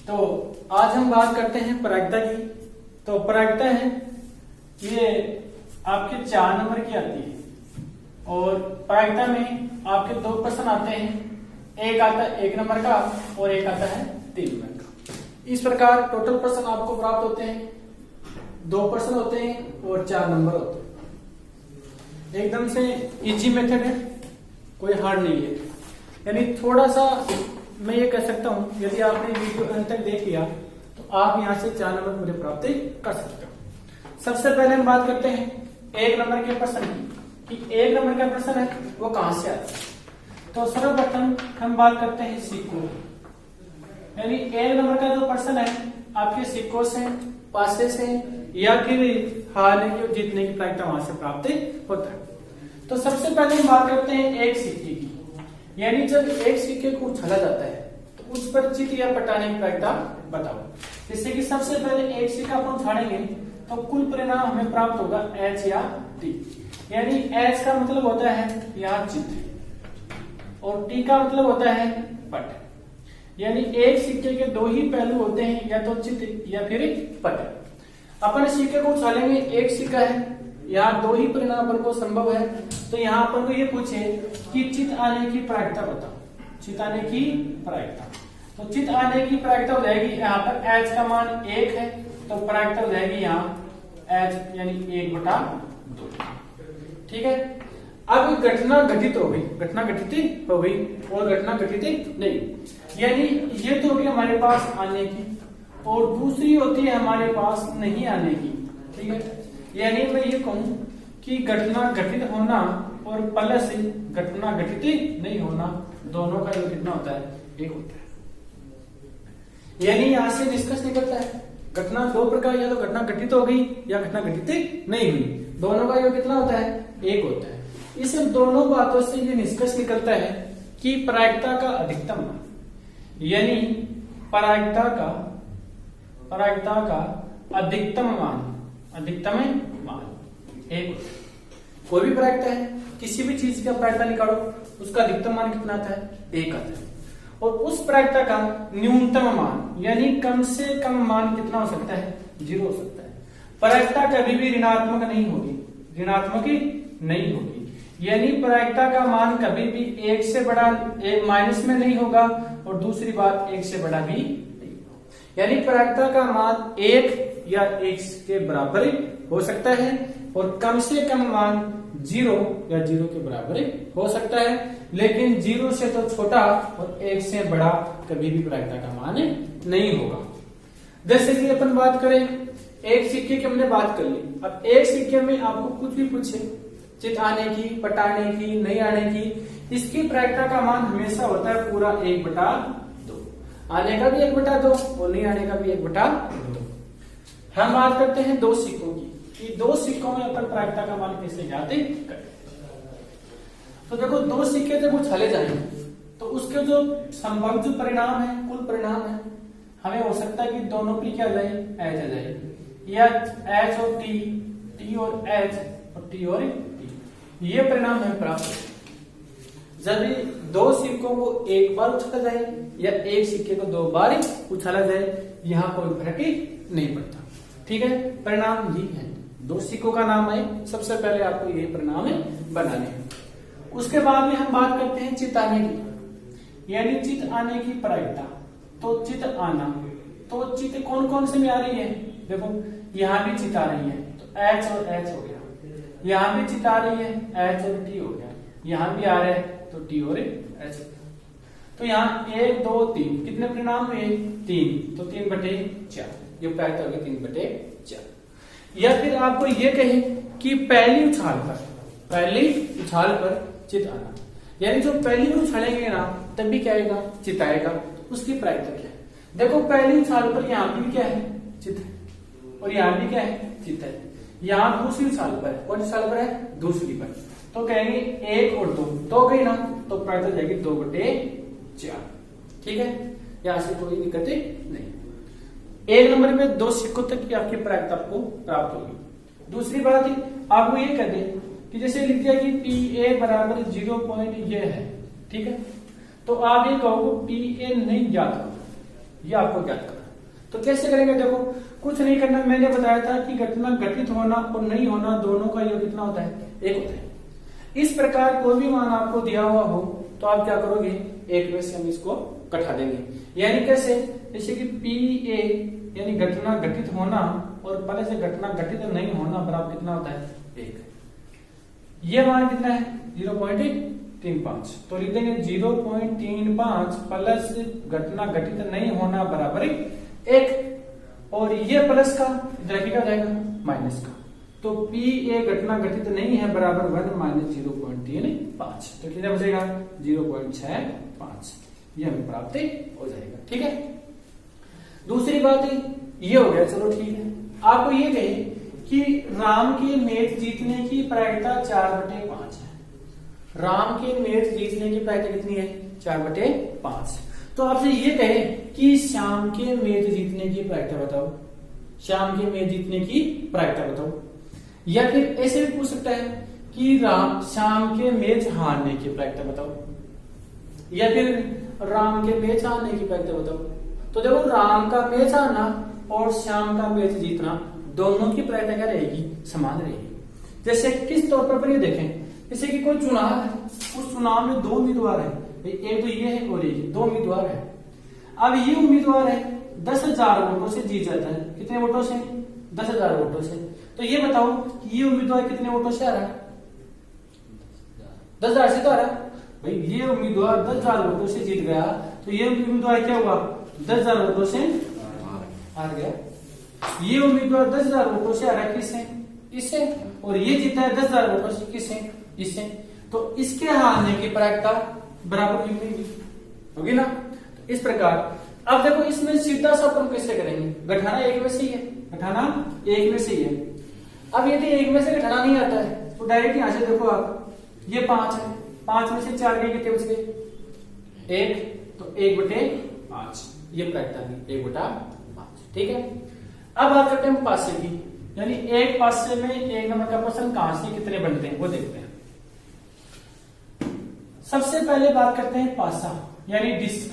तो आज हम बात करते हैं प्रायिकता की। तो प्रायिकता है ये आपके 4 नंबर की आती है और प्रायिकता में आपके 2 प्रश्न आते हैं, एक आता है 1 नंबर का और एक आता है 3 नंबर का। इस प्रकार टोटल प्रश्न आपको प्राप्त होते हैं, 2 प्रश्न होते हैं और 4 नंबर होते हैं। एकदम से इजी मेथड है, कोई हार्ड नहीं है। यानी थोड़ा सा मैं ये कह सकता हूं, यदि आपने वीडियो अंत तक देख लिया तो आप यहां से 4 नंबर मुझे प्राप्त कर सकते हो। सबसे पहले हम बात करते हैं 1 नंबर के प्रश्न की कि 1 नंबर का प्रश्न है वो कहां से आता है। तो सर्वप्रथम हम बात करते हैं सिक्कों, यानी 1 नंबर का जो प्रश्न है आपके सिक्कों से, पासे से या फिर हारने की और जीतने की प्रायिकता वहां से प्राप्त होता है। तो सबसे पहले हम बात करते हैं एक सिक्के की, यानी जब एक सिक्के को उछाला जाता है तो उस पर चित या पटाने की प्रायिकता बताओ। जैसे कि सबसे पहले एक सिक्का अपन उछालेंगे तो कुल परिणाम हमें प्राप्त होगा एच या टी। यानी एच का मतलब होता है यहाँ चित और टी का मतलब होता है पट। यानी एक सिक्के के 2 ही पहलू होते हैं, या तो चित या फिर पट। अपन सिक्के को उछालेंगे, एक सिक्का है, यहाँ 2 ही परिणाम अपन को संभव है। तो यहाँ अपन को ये पूछे कि चित आने की प्रायिकता बताओ, चित आने की प्रायिकता। तो चित आने की प्रायिकता हो जाएगी, यहाँ पर एच का मान 1 है तो प्रायिकता हो जाएगी यहाँ एच यानी 1/2। ठीक है। अब घटना घटित हो गई, घटना घटित हो गई और घटना घटित नहीं, यानी ये तो होगी हमारे पास आने की और दूसरी होती है हमारे पास नहीं आने की। ठीक है। यानी मैं ये कहूं कि घटना घटित होना और प्लस घटना घटित नहीं होना, दोनों का योग कितना होता है, 1 होता है। यानी यहां से निष्कर्ष निकलता है घटना 2 प्रकार, या तो घटना घटित हो गई या घटना घटित नहीं हुई, दोनों का योग कितना होता है, 1 होता है। इस दोनों बातों से ये निष्कर्ष निकलता है कि प्रायिकता का अधिकतम मान, यानी प्रायिकता का अधिकतम मान 1 होता है। कोई भी प्रायिकता है, किसी भी चीज का प्रायिकता निकालो, उसका अधिकतम मान कितना आता है, 1 आता है। और उस प्रायिकता का न्यूनतम मान, यानी कम से कम मान कितना हो सकता है, 0 हो सकता है। प्रायिकता कभी भी ऋणात्मक नहीं होगी, ऋणात्मक ही नहीं होगी। यानी प्रायिकता का मान कभी भी 1 से बड़ा, माइनस में नहीं होगा, और दूसरी बात 1 से बड़ा भी नहीं होगा। यानी प्रायिकता का मान 1 या 1 के बराबर हो सकता है और कम से कम मान 0 या 0 के बराबर हो सकता है, लेकिन 0 से तो छोटा और 1 से बड़ा कभी भी प्रायिकता का मान नहीं होगा। जैसे कि अपन बात करें एक सिक्के की, हमने बात कर ली। अब एक सिक्के में आपको कुछ भी पूछे, चित आने की, पटाने की, नहीं आने की, इसकी प्रायिकता का मान हमेशा होता है पूरा 1/2। आने का भी 1/2 और नहीं आने का भी 1/2। हम बात करते हैं 2 सिक्कों की कि 2 सिक्कों में अपन प्रायिकता का मान कैसे ज्ञात करें। तो देखो 2 सिक्के जब उछाले जाएंगे तो उसके जो संभावित जो परिणाम है, कुल परिणाम है, हमें हो सकता है कि दोनों की क्या आ जाए, एच आ जाए, या एच और टी और एच और टी और टी, ये परिणाम हमें प्राप्त हो। जब 2 सिक्कों को एक बार उछाला जाए या एक सिक्के को 2 बार उछाला जाए, यहाँ कोई फर्क नहीं पड़ता। ठीक है। परिणाम ये है, 2 सिक्कों का नाम है, सबसे पहले आपको ये परिणाम बनाने हैं। उसके बाद में हम बात करते हैं चित आने की, यानी चित आने की प्रायिकता। तो चित आना, तो चित कौन कौन से में आ रही है, देखो यहां भी चित आ रही है तो एच और एच हो गया, यहां भी चित आ रही है एच और टी हो गया, यहां भी आ रहा है तो टी और एच। तो यहाँ 1 2 3 कितने परिणाम हुए, 3, तो 3/4, ये प्रायिकता होगी 3/4। या फिर आपको ये कहे कि पहली उछाल पर चित आना, यानी जो पहली बार उछालेंगे ना तब भी क्या आएगा, चित आएगा, उसकी प्रायिकता क्या है। देखो पहली उछाल पर यहाँ भी क्या है, चित है, और यहाँ भी क्या है, चित है। यहाँ दूसरी उछाल पर, कौन सी उछाल पर है, दूसरी पर, तो कहेंगे 1 और 2 गई ना, तो प्रायिकता जाएगी 2/4। ठीक है। यहाँ से कोई दिक्कत नहीं। 1 नंबर में 2 सिक्कों तक की आपकी प्रायिकता आपको प्राप्त होगी। दूसरी बात आपको ये कह दें कि जैसे लिख दिया कि PA बराबर 0 ये है। ठीक है। तो आप ये कहोगे PA नहीं ज्ञात हो, ये आपको ज्ञात करना है। तो कैसे करेंगे, देखो कुछ नहीं करना, मैंने बताया था कि घटना घटित होना और नहीं होना दोनों का योग कितना होता है, एक होता है। इस प्रकार कोई भी मान आपको दिया हुआ हो तो आप क्या करोगे, एक में से हम इसको कटा देंगे। यानी कैसे, जैसे कि पी ए यानी घटना घटित होना और पहले से घटना घटित नहीं होना बराबर कितना होता है, एक। ये मान कितना है 0.35, तो लिख देंगे 0.35 प्लस घटना घटित नहीं होना बराबर एक, और ये प्लस का इधर क्या जाएगा माइनस का, तो पी ए घटना घटित नहीं है बराबर 1 माइनस 0.35, तो कितना बचेगा 0.65, ये हमें प्राप्त हो जाएगा। ठीक है, दूसरी बात ये हो गया, चलो ठीक है। आपको ये कहे कि राम के मैच जीतने की प्रायिकता 4/5 है। राम के मैच जीतने की प्रायिकता कितनी है, 4/5। तो आपसे ये कहे कि श्याम के मैच जीतने की प्रायिकता बताओ, श्याम के मैच जीतने की प्रायिकता बताओ। या फिर ऐसे भी पूछ सकता है कि श्याम के मैच हारने की प्रायिकता बताओ, या फिर राम के मैच हारने की प्रायिकता बताओ। तो देखो राम का मैच हारना और श्याम का मैच जीतना दोनों की प्रायिकता क्या रहेगी, समान रहेगी। जैसे किस तौर पर ये देखें, जैसे कि कोई चुनाव है, उस चुनाव में 2 उम्मीदवार है, एक तो ये है और एक, 2 उम्मीदवार है। अब ये उम्मीदवार है 10,000 वोटों से जीत जाता है, कितने वोटों से, 10,000 वोटों से। तो ये बताओ कि ये उम्मीदवार कितने वोटों से आ रहा है, 10,000 से तो आ रहा है भाई। ये उम्मीदवार 10,000 वोटों से जीत गया, तो ये उम्मीदवार क्या हुआ, 10,000 वोटों से हार गया। ये उम्मीदवार 10,000 वोटों से आ रहा है, किससे, इससे, और ये जीता है 10,000 वोटों से, किससे, इससे। तो इसके हारने की प्रायिकता बराबर होगी ना। तो इस प्रकार अब देखो इसमें सीधा सा अपन कैसे करेंगे, घटाना एक में से ही है, घटाना एक में से ही है। अब यदि एक में से घटाना नहीं आता है तो डायरेक्ट यहां से देखो आप, ये 5 है, 5 में से 4 गए, कितने बच गए, 1, तो 1/5, ये प्रायिकता थी 1/5। ठीक है, अब बात करते हैं पासे की, यानी एक पासे में एक नंबर का प्रश्न कहां से कितने बनते हैं वो देखते हैं। सबसे पहले बात करते हैं पासा यानी डिस्क।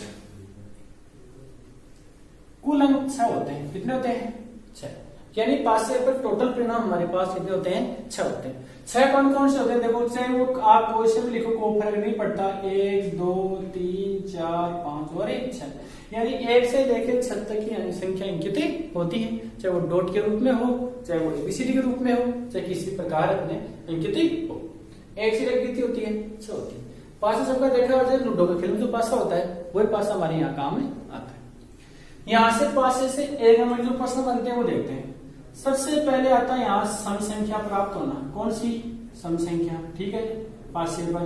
कुल अंक 6 होते हैं, कितने होते हैं, 6। यानी पासे पर टोटल परिणाम हमारे पास कितने होते हैं, 6 होते हैं। 6 कौन कौन से होते हैं, देखो चाहे वो आप कोई से भी लिखो, कोई फर्क नहीं पड़ता, 1 2 3 4 5 और 1 6, यानी 1 से लेकर 6 तक की संख्या अंकित होती है, चाहे वो डॉट के रूप में हो, चाहे वो एबीसीडी के रूप में हो, चाहे किसी प्रकार अपने अंकित हो। 1 से लेकर कितनी होती है, 6 होती है। पासा सबका देखा होता है, लूडो का खेल में जो पासा होता है वही पासा हमारे यहाँ काम में आता है। यहां से पासे से एक नंबर जो प्रश्न बनते हैं वो देखते हैं। सबसे पहले आता है यहाँ सम संख्या प्राप्त होना, कौन सी, सम संख्या। ठीक है, पासे पर।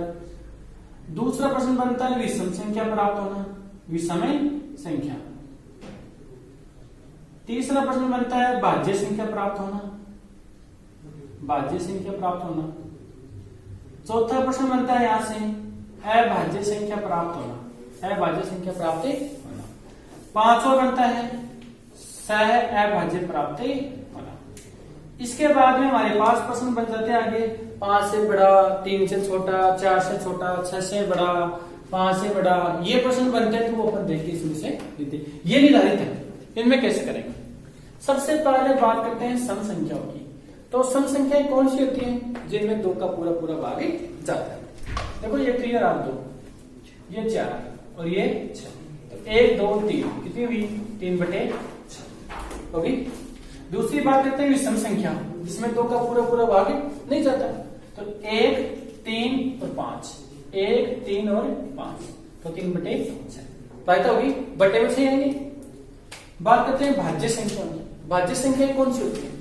दूसरा प्रश्न बनता है विषम संख्या प्राप्त होना, विषमय संख्या। तीसरा प्रश्न बनता है भाज्य संख्या प्राप्त होना, भाज्य संख्या प्राप्त होना। चौथा प्रश्न बनता है यहां से अभाज्य संख्या प्राप्त होना, अभाज्य संख्या प्राप्त होना। पांचवा बनता है सह अभाज्य प्राप्त होना। इसके बाद में हमारे पास प्रश्न बन जाते हैं आगे, 5 से बड़ा, 3 से छोटा, 4 से छोटा, 6 से बड़ा, 5 से बड़ा, ये प्रश्न बनते हैं। तो वो अपन देखिए इसमें से ये निर्धारित है, इनमें कैसे करेंगे। सबसे पहले बात करते हैं सम संख्याओं की। तो सम संख्याएं कौन सी होती हैं, जिनमें 2 का पूरा पूरा भाग जाता है। देखो ये क्लियर आप 2, ये 4 और ये 6, तो 1 2 3 कितनी हुई, 3/6 होगी। दूसरी बात करते हैं विषम संख्या, जिसमें 2 का पूरा पूरा भाग नहीं जाता। तो 1 3 और 5, 1 3 और 5, तो 3/6 प्रायिकता होगी, बटे में 6 आएंगे। बात करते हैं भाज्य संख्या की। भाज्य संख्या कौन सी होती है,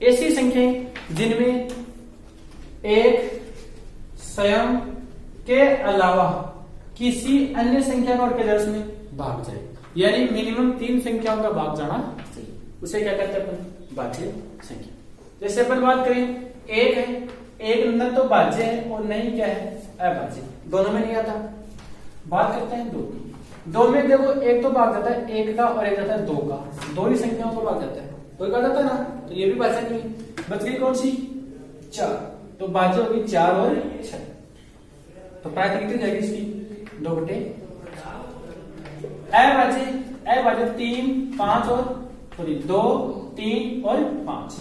ऐसी संख्याएं जिनमें एक स्वयं के अलावा किसी अन्य संख्या का और क्या उसमें भाग जाए, यानी मिनिमम 3 संख्याओं का भाग जाना चाहिए, उसे क्या कहते हैं अपन, भाज्य संख्या। जैसे अपन बात करें 1 है, 1 न तो भाज्य है और नहीं क्या है, अभाज्य, दोनों में नहीं आता। बात करते हैं 2 की। 2 में देखो एक तो भाग जाता है 1 का और एक जाता है 2 का, 2 ही संख्याओं को भाग जाता है, 2 का जाता है ना, तो ये भी भाज्य नहीं है। बच गई कौन सी, 4, तो भाज्य होगी 4 और 6, तो प्रायिकता कितनी जाएगी इसकी, 2/4। अभाज्य अभाज्य 3, 5 और सॉरी 2, 3 और 5,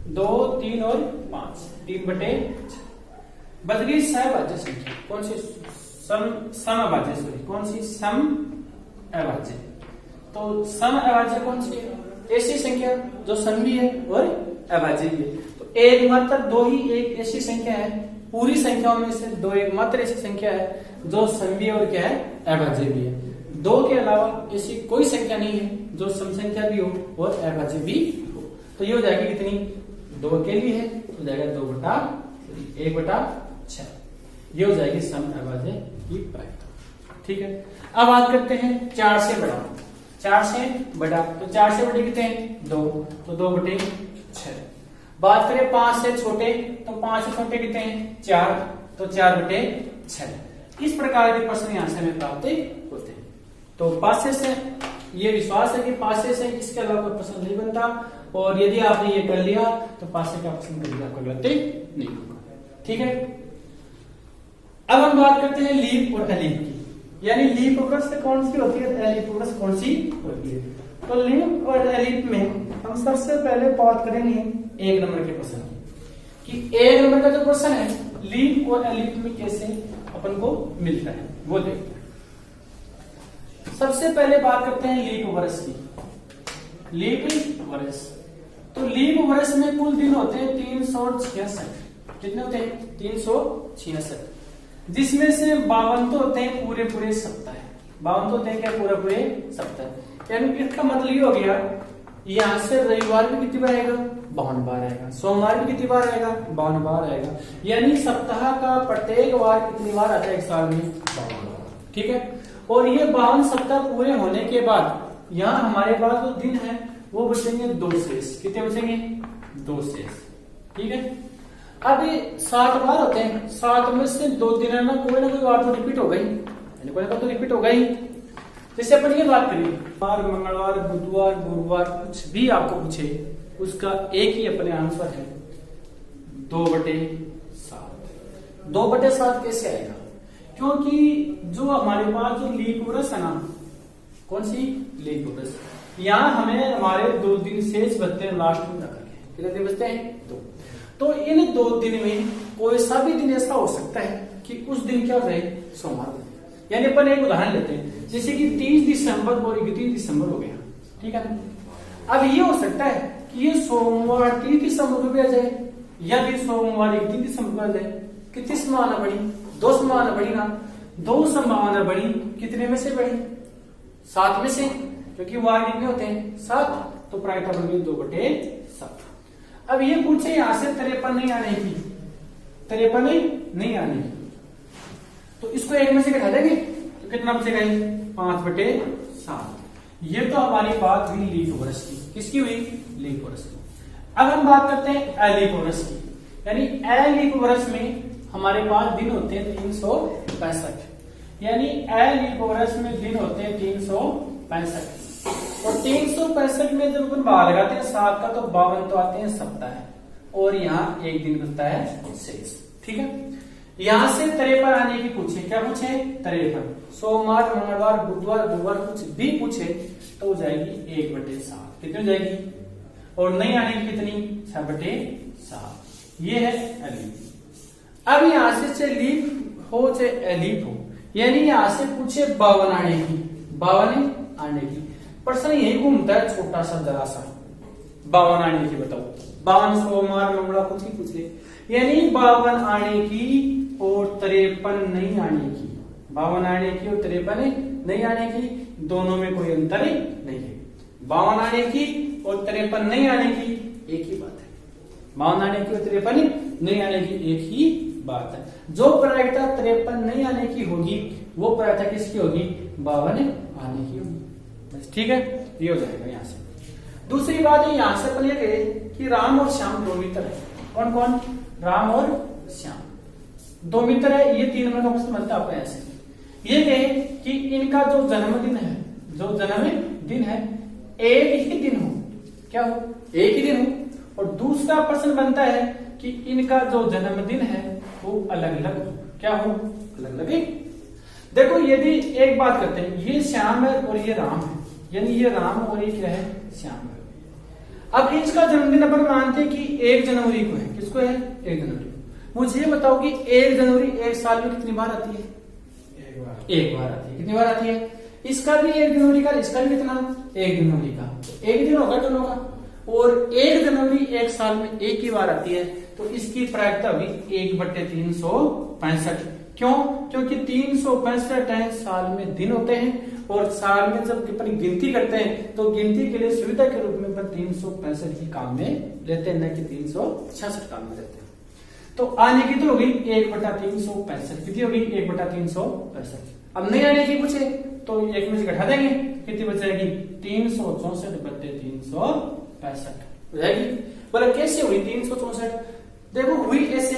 2, 3 और 5, 3/6। बच गई सहभाज्य संख्या, कौन सी? सम अभाज्य, सॉरी कौन सी? सम अभाज्य। तो सम अभाज्य कौन सी है? ऐसी संख्या जो सम भी है और अभाज्य भी है। तो एकमात्र दो ही एक ऐसी संख्या है, पूरी संख्याओं में से दो एकमात्र ऐसी संख्या है जो सम भी है और क्या है? अभाज्य भी है। दो के अलावा ऐसी कोई संख्या नहीं है जो सम संख्या भी हो और अभाज्य भी हो। तो ये हो जाएगी कितनी? 2 के लिए है तो हो जाएगा 2/1/6। ये हो जाएगी सम अभाज्य की प्रायिकता। ठीक है, अब बात करते हैं 4 से बड़ा। 4 से बड़ा, तो 4 से बड़े कितने हैं? 2, तो 2/6। बात करें 5 से छोटे, तो 5 से छोटे कितने हैं? 4, तो 4/6। इस प्रकार के प्रश्न यहां से हमें प्राप्त होते हैं। तो पासे से ये विश्वास है कि पासे से इसके अलावा कोई प्रश्न नहीं बनता, और यदि आपने ये कर लिया तो पासे का प्रश्न कभी आपको गलत नहीं होगा। ठीक है, अब हम बात करते हैं लीप और एलीप की, यानी लीप वर्ष कौन सी होती है, एलीप वर्ष कौन सी होती है। तो लीप और एलीप में हम सबसे पहले बात करेंगे 1 नंबर के प्रश्न की, कि 1 नंबर का जो प्रश्न है लीप और एलीप में कैसे अपन को मिलता है वो देखते हैं। सबसे पहले बात करते हैं लीप वर्ष की। लीप वर्ष, तो लीप वर्ष में कुल दिन होते हैं 366। कितने होते हैं? 366, जिसमें से 52 तो होते हैं पूरे सप्ताह। 52 तो होते हैं क्या? पूरे सप्ताह। यानी इसका मतलब ये हो गया, यहां से रविवार भी कितनी बार आएगा? 52 बार आएगा। सोमवार भी कितनी बार आएगा? 52 बार आएगा। यानी सप्ताह का प्रत्येक वार कितनी बार आता है एक साल में? 52 बार। ठीक है, और ये 52 सप्ताह पूरे होने के बाद यहाँ हमारे पास जो दिन है वो बचेंगे 2 शेष। कितने बचेंगे? 2 शेष। ठीक है, अब ये 7 बार होते हैं, 7 में से 2 दिन है ना कोई बार तो रिपीट हो गई, कोई ना कोई तो रिपीट हो गई। जैसे अपन ये बात करें, मंगलवार, बुधवार, गुरुवार, कुछ भी आपको पूछे उसका एक ही अपने आंसर है 2/7। 2/7 कैसे आएगा? क्योंकि जो हमारे पास जो लीप वर्ष है ना, कौन सी? लीप वर्ष, यहाँ हमें हमारे 2 दिन शेष बचते हैं लास्ट में जाकर के। कितने दिन बचते हैं? 2। तो इन 2 दिन में कोई सा भी दिन ऐसा हो सकता है कि उस दिन क्या हो जाए? सोमवार। यानी अपन एक उदाहरण लेते हैं, जैसे कि 30 दिसंबर और 31 दिसंबर हो गया। ठीक है ना, अब ये हो सकता है कि ये सोमवार 30 दिसंबर को भी आ जाए, या फिर सोमवार 31 दिसंबर को आ जाए। कितनी संभावना बढ़ी? 2 संभावना बढ़ी ना। 2 संभावना बढ़ी, कितने में से बढ़ी? 7 में से, क्योंकि वार कितने होते हैं? 7, तो प्रायिकता बन गई 2/7। अब ये पूछे यहां से 53 नहीं आने की, 53 नहीं आने की, तो इसको 1 में से घटा देंगे तो कितना बचेगा? 5/7। ये तो हमारी बात हुई लीप वर्ष की। किसकी हुई? लीप वर्ष की। अब हम बात करते हैं अलीप वर्ष की, यानी अलीप वर्ष में हमारे पास दिन होते हैं 365। यानी अलीप वर्ष में दिन होते हैं 365, और 365 में जब अपन भाग लगाते हैं 7 का तो 52 तो आते हैं सप्ताह, और यहाँ एक दिन बचता है शेष। ठीक है, यहां से 53 आने की पूछे, क्या पूछे? 53। सोमवार, मंगलवार, बुधवार, गुरुवार कुछ भी पूछे तो हो जाएगी 1/7। कितनी हो जाएगी? और नहीं आने की कितनी? 6/7। ये है अलीप। अब यहां से चाहे लीप हो चाहे अलीप हो, यानी यहां से पूछे 52 आने की, 52 आने की, प्रश्न यही घूमता है छोटा सा जरा सा। 52 आने की बताओ, 52 सोमवार मंगलवार कुछ ही पूछ ले, यानी 52 आने की और 53 नहीं आने की। 52 आने की और 53 नहीं आने की, दोनों में कोई अंतर नहीं है। 52 आने की और 53 नहीं आने की एक ही बात है। 52 आने की और 53 नहीं आने की एक ही बात है। जो प्रायिकता 53 नहीं आने की होगी वो प्रायिकता किसकी होगी? 52 आने की होगी। ठीक है, ये हो जाएगा यहां से। दूसरी बात है, यहां से अपन ये कहे कि राम और श्याम 2 मित्र है। कौन कौन? राम और श्याम 2 मित्र है। ये 3 नंबर का प्रश्न बनता है आपका यहां से। ये कहे कि इनका जो जन्मदिन है, जो जन्मदिन है एक ही दिन हो। क्या हो? एक ही दिन हो। और दूसरा प्रश्न बनता है कि इनका जो जन्मदिन है वो अलग अलग हो। क्या हो? अलग अलग। देखो, यदि एक बात करते हैं, ये श्याम है और ये राम है, यानी ये राम और ये क्या है, श्याम है। अब इसका जन्मदिन अपन मानते हैं कि 1 जनवरी को है। किसको है, 1 जनवरी। मुझे ये बताओ कि 1 जनवरी एक साल में कितनी बार आती है, एक बार आती है। कितनी बार आती है, इसका भी 1 जनवरी का, इसका भी कितना, 1 जनवरी का, एक दिन होगा दोनों का। और 1 जनवरी एक साल में एक ही बार आती है, तो इसकी प्रायिकता होगी 1/365। क्यों, क्योंकि 365 साल में दिन होते हैं, और साल में जब अपन गिनती करते हैं तो गिनती के लिए सुविधा के रूप में अपन 365 ही काम में लेते हैं, न कि 366 काम में लेते हैं। तो आने की तो होगी 1/365, कितनी होगी 1/365। अब नहीं आने की पूछे तो एक में से घटा देंगे, कितनी बच जाएगी 364/365 हो जाएगी। बोला कैसे हुई 364, देखो हुई ऐसे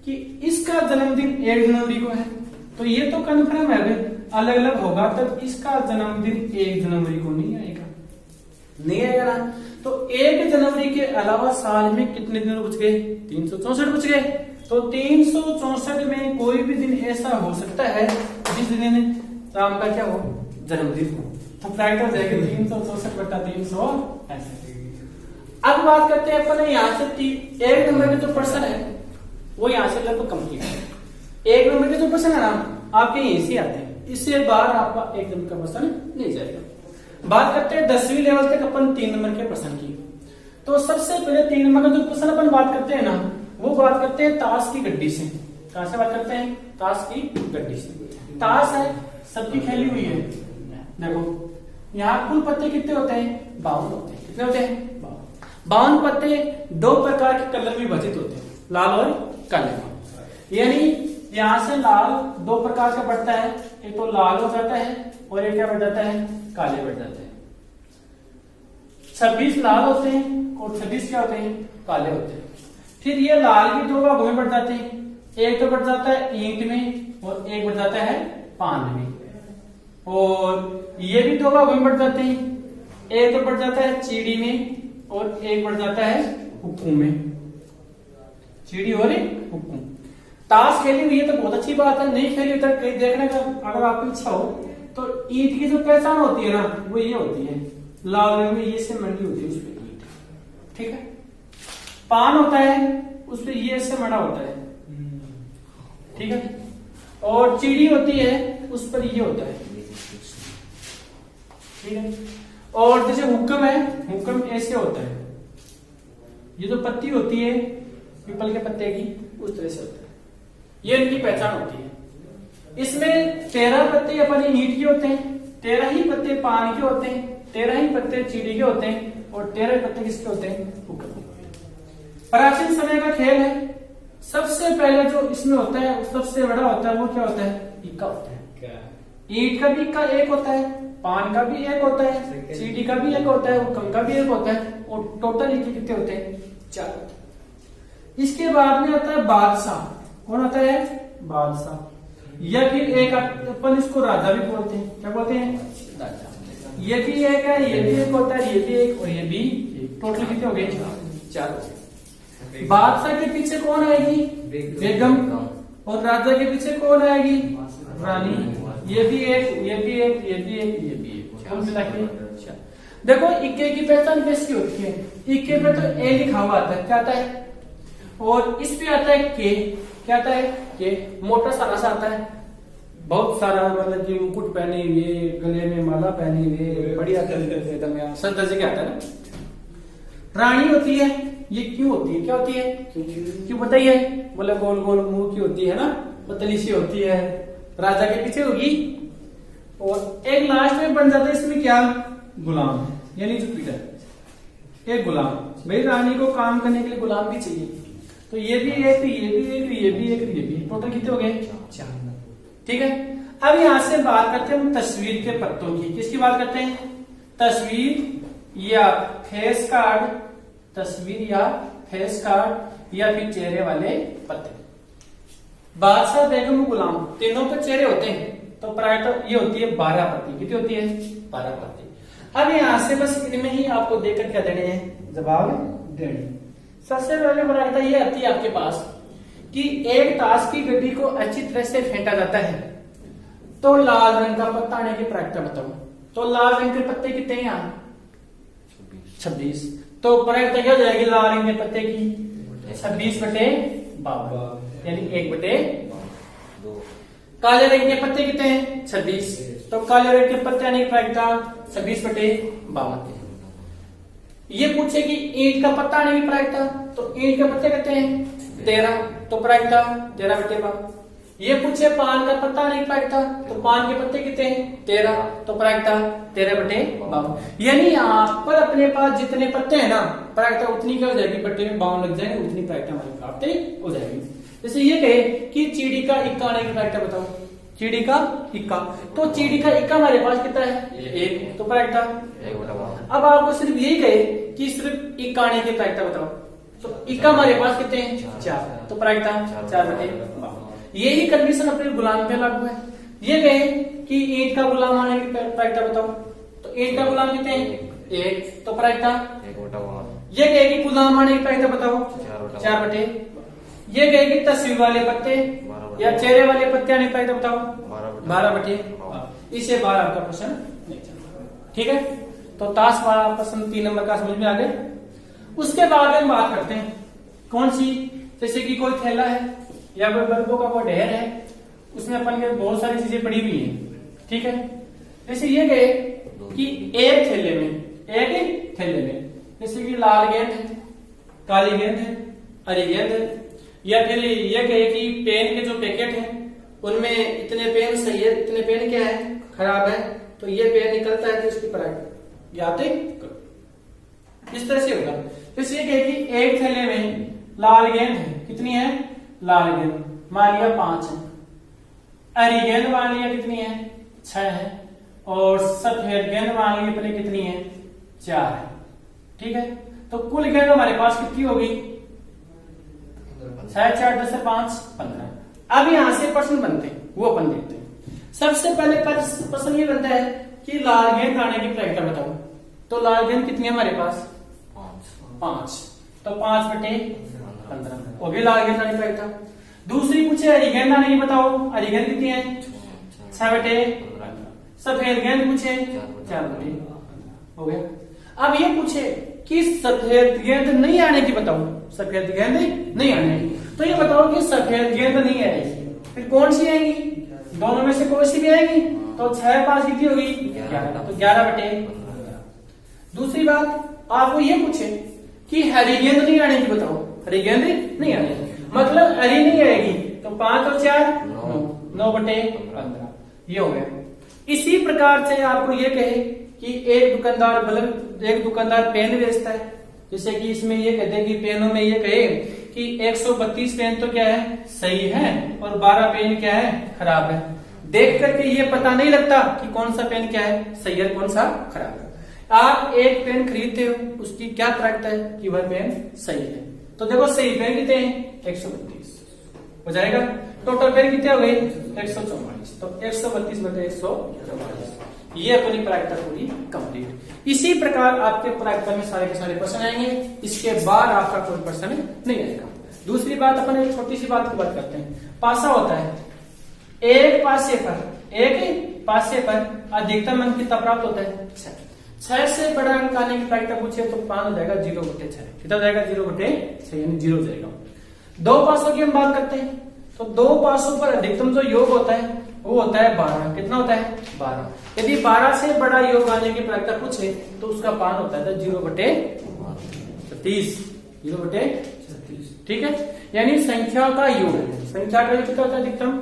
कि इसका जन्मदिन 1 जनवरी को है, तो ये तो कन्फर्म है, अलग अलग होगा तब इसका जन्मदिन 1 जनवरी को नहीं आएगा, नहीं आएगा ना। तो 1 जनवरी के अलावा साल में कितने दिन बच गए, 364 बच गए। तो 364 में कोई भी दिन ऐसा हो सकता है जिस दिन राम का क्या हो, जन्मदिन हो। तो प्रायिकता हो जाएगी 364/365। अब बात करते हैं अपन यहाँ से 1 नंबर के जो पर्सन है वो यहाँ से लगभग कंप्लीट है। 1 नंबर के जो पर्सन है ना आपके यहीं से आते हैं, इससे बाहर आपका 1 नंबर का पर्सन नहीं जाएगा। बात करते हैं 10वीं लेवल तक अपन 3 नंबर के पर्सन की। तो सबसे पहले 3 नंबर का जो पर्सन अपन बात करते हैं ना, वो बात करते हैं ताश की गड्डी से। कहां से बात करते हैं, ताश की गड्डी से। ताश है, सबकी खेली हुई है। देखो यहाँ कुल पत्ते कितने होते हैं, 52 होते हैं। कितने होते हैं, 52 पत्ते। 2 प्रकार के कलर में विभाजित होते हैं, लाल और काले। यानी यहाँ से लाल 2 प्रकार का बढ़ता है, एक तो लाल हो जाता है और एक क्या बढ़ जाता है, काले बढ़ जाते हैं। 26 लाल होते हैं और 26 क्या होते हैं, काले होते हैं। फिर ये लाल भी 2 भागों में बढ़ जाते हैं, एक तो बढ़ जाता है ईंट में और एक बढ़ जाता है पान में। और ये भी 2 भागों में बढ़ जाते हैं, एक तो बढ़ जाता है चीड़ी में और एक बढ़ जाता है हुक्कू में। चीड़ी और हुक्कू। ताश खेली हुई है तो बहुत अच्छी बात है, नहीं खेली तो कहीं देखने का अगर आपको इच्छा हो तो ईंट की जो पहचान होती है ना वो ये होती है, लाल रंग में ये से मंडी होती है उसपे ईंट, ठीक है। पान होता है उसपे ये से मड़ा होता है, ठीक है। और चीड़ी होती है उस पर ये होता है, ठीक है। और जैसे हुक्म है, हुक्म ऐसे होता है, ये जो पत्ती होती है पीपल के पत्ते की उस तरह से होता है, ये इनकी पहचान होती है। इसमें 13 पत्ते अपने ईंट के होते हैं, 13 ही पत्ते पान के होते हैं, 13 ही पत्ते चीड़ी के होते हैं और 13 पत्ते किसके होते हैं, हुक्म के होते हैं। प्राचीन समय का खेल है। सबसे पहले जो इसमें होता है सबसे बड़ा होता है वो क्या होता है, इक्का होता है। ईंट का भी इक्का एक होता है, पान का भी एक होता है, चीटी का भी एक होता है, हुक्म का भी एक होता है और टोटल इक्के कितने होते हैं, 4 होते हैं। इसके बाद में आता है बादशाह। कौन आता है, बादशाह। या फिर एक अपन इसको राजा भी बोलते हैं, क्या बोलते हैं, राजा। ये भी एक है, ये भी एक होता है, ये भी एक और ये भी एक। टोटल कितने हो गए, 4 हो गए। बादशाह के पीछे कौन आएगी, बेगम। और राजा के पीछे कौन आएगी, रानी। ये भी एक, ये भी एक, ये भी एक, ये भी एक, हम मिला के 4। देखो इक्के की पहचान कैसी होती है, इक्के पे तो ए लिखा हुआ आता है, क्या आता है, और इस पे आता है के, क्या आता है, के। मोटा सारा सा आता है, बहुत सारा, मतलब कि मुकुट पहने हुए, गले में माला पहने हुए, बढ़िया एकदम सर दर्जे के आता है ना। रानी होती है, ये क्यों होती है, क्या होती है, क्यों बताइए, बोले गोल गोल मुंह की होती है ना, पतली सी होती है, राजा के पीछे होगी। और एक लास्ट में बन जाता है इसमें क्या, गुलाम, यानी जो पीटर, एक गुलाम। भाई रानी को काम करने के लिए गुलाम भी चाहिए, तो ये भी एक, ये भी एक, ये भी एक, ये भी। टोटल कितने हो गए, 4, ठीक है। अब यहां से बात करते हैं हम तस्वीर के पत्तों की। किसकी बात करते हैं, तस्वीर या फेस कार्ड, तस्वीर या फेस कार्ड या फिर चेहरे वाले पत्ते। बादशाह, बेगम, गुलाम तीनों पे चेहरे होते हैं, तो प्रायः ये होती है 12 पत्ती। कितनी होती है, 12 पत्ती। अब यहां से बस इनमें ही आपको देकर क्या देने हैं, जवाब देने। सबसे पहले प्रायः ये आती है आपके पास कि एक ताश की गड्डी को अच्छी तरह से फेंटा जाता है तो लाल रंग का पत्ता आने की प्रायिकता बताओ। तो लाल रंग के पत्ते कितने हैं यहाँ? 26। तो प्रायिकता क्या हो जाएगी लाल रंग के पत्ते की? 26/52 यानी 1/2। काले रंग के पत्ते कितने हैं? 26। तो काले रंग के पत्ते यानी प्रायिकता 26/52। ये पूछे कि ईंट का पत्ता आने की प्रायिकता, तो ईंट के पत्ते कितने हैं? 13। तो प्रायिकता 13/52। ये पूछे पान का पत्ता आने की प्रायिकता, तो पान के पत्ते कितने हैं? 13। तो प्रायिकता 13/52। यानी यहाँ पर अपने पास जितने पत्ते हैं ना, प्रायिकता उतनी क्या हो जाएगी? 52 लग जाएंगे, उतनी प्रायिकता हमारी प्राप्त हो जाएगी। जैसे ये कहे कि चीड़ी का इक्का आने की प्रायिकता बताओ, चीड़ी का इक्का, तो चीड़ी का इक्का हमारे पास कितना है? 1। तो प्रायिकता। अब आपको सिर्फ यही कहे कि सिर्फ इक्का आने की प्रायिकता बताओ, तो इक्का हमारे पास कितने हैं? 4। तो प्रायिकता 4/52। यही कंडीशन अपने गुलाम पे लागू है। ये कहे कि ईंट का गुलाम आने की प्रायिकता बताओ, तो ईंट का गुलाम कितने हैं? 1। तो प्रायिकता। ये कहे कि गुलाम आने की प्रायिकता बताओ, 4/। ये कहे कि तस्वीर वाले पत्ते या चेहरे वाले पत्ते आने की प्रायिकता बताओ, 12/। इसे 12 आपका प्रश्न नहीं चलता। ठीक है, तो ताश वाला प्रश्न 3 नंबर का समझ में आ गया। उसके बाद हम बात करते हैं कौन सी, जैसे कि कोई थैला है या कोई बल्बों का कोई ढेर है, उसमें अपन के बहुत सारी चीजें पड़ी हुई हैं। ठीक है, जैसे ये कहे कि एक थैले में जैसे कि लाल गेंद है, काली गेंद है, हरी गेंद है, या फिर ये कहे कि पेन के जो पैकेट हैं उनमें इतने पेन सही है, इतने पेन क्या है? खराब है, तो ये पेन निकलता है तो इसकी प्रायिकता याद करो। इस तरह से होगा। जैसे ये कहे कि एक थैले में लाल गेंद है, कितनी है? लाल गेंद मान लिया 5 है, हरी गेंद मान लिया कितनी है? 6 है, और सफेद गेंद मान लिया अपने कितनी है? 4 है। ठीक है, तो कुल गेंद हमारे पास कितनी होगी? 6 4 10 5 15। अब यहां से प्रश्न बनते हैं, वो अपन देखते हैं। सबसे पहले प्रश्न ये बनता है कि लाल गेंद आने की प्रायिकता बताओ, तो लाल गेंद कितनी है हमारे पास? 5। तो 5/15 वो भी लाल गेंद आने की प्रायिकता। दूसरी पूछे हरी गेंद आने की बताओ, हरी गेंद कितनी है? 6/15। सफेद गेंद पूछे 4/15 हो गया। अब ये पूछे कि सफेद गेंद नहीं आने की बताओ, सफेद गेंद नहीं आने की, तो ये बताओ कि सफेद गेंद नहीं आएगी, फिर कौन सी आएगी? दोनों में से कोई सी भी आएगी, तो 6 5 कितनी होगी? 11। तो 11/15। दूसरी बात आपको ये पूछे कि हरी गेंद नहीं आने की बताओ, हरी गेंद नहीं आएगी, मतलब हरी नहीं आएगी, तो 5 और 4 9/15 ये हो गया। इसी प्रकार से आपको ये कहे कि एक दुकानदार पेन बेचता है, जैसे कि इसमें ये कहते हैं कि पेनों में ये कहे कि 132 पेन तो क्या है? सही है, और 12 पेन क्या है? खराब है। देख करके ये पता नहीं लगता कि कौन सा पेन क्या है? सही है, कौन सा खराब है। आप एक पेन खरीदते हो, उसकी क्या प्रायिकता है कि वह पेन सही है? तो देखो सही पेन कितने हैं? 132 हो जाएगा। टोटल पेन कितने हो गए? 144। तो 132/144 ये अपनी प्रायिकता पूरी कंप्लीट। इसी प्रकार आपके प्रायिकता में सारे के सारे प्रश्न आएंगे, इसके बाद आपका कोई प्रश्न नहीं आएगा। दूसरी बात अपन एक छोटी सी बात की बात करते हैं। पासा होता है, एक पासे पर अधिकतम अंक कितना प्राप्त होता है? 6 से बड़ा अंक आने की प्रायिकता पूछे तो 5 हो जाएगा 0/6। कितना हो जाएगा? 0/6 यानी 0 हो जाएगा। 2 पासों की हम बात करते हैं, तो 2 पासों पर अधिकतम जो योग होता है वो होता है 12। कितना होता है? 12। यदि 12 से बड़ा योग आने की प्रायिकता पूछे तो उसका मान होता है 0/36। 0/36 ठीक है, यानी संख्या का योग है। संख्या का योग कितना होता है? अधिकतम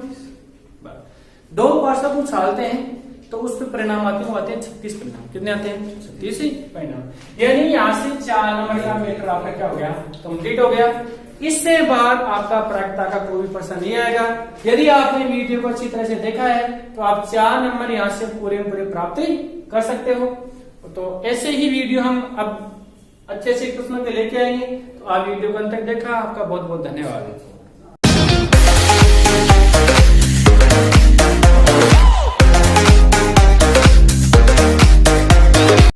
2 पासों को उछालते हैं तो उस पर परिणाम आते हैं 36 परिणाम। कितने आते हैं? 36 परिणाम। यानी यहाँ से 4 नंबर का मीटर आपका क्या हो गया? कंप्लीट हो गया। इससे बाद आपका प्रायिकता का कोई प्रश्न नहीं आएगा। यदि आपने वीडियो को अच्छी तरह से देखा है तो आप 4 नंबर यहाँ से पूरे प्राप्त कर सकते हो। तो ऐसे ही वीडियो हम अब अच्छे से प्रश्नों के लेके आएंगे। तो आप वीडियो को अंत तक देखा, आपका बहुत बहुत धन्यवाद।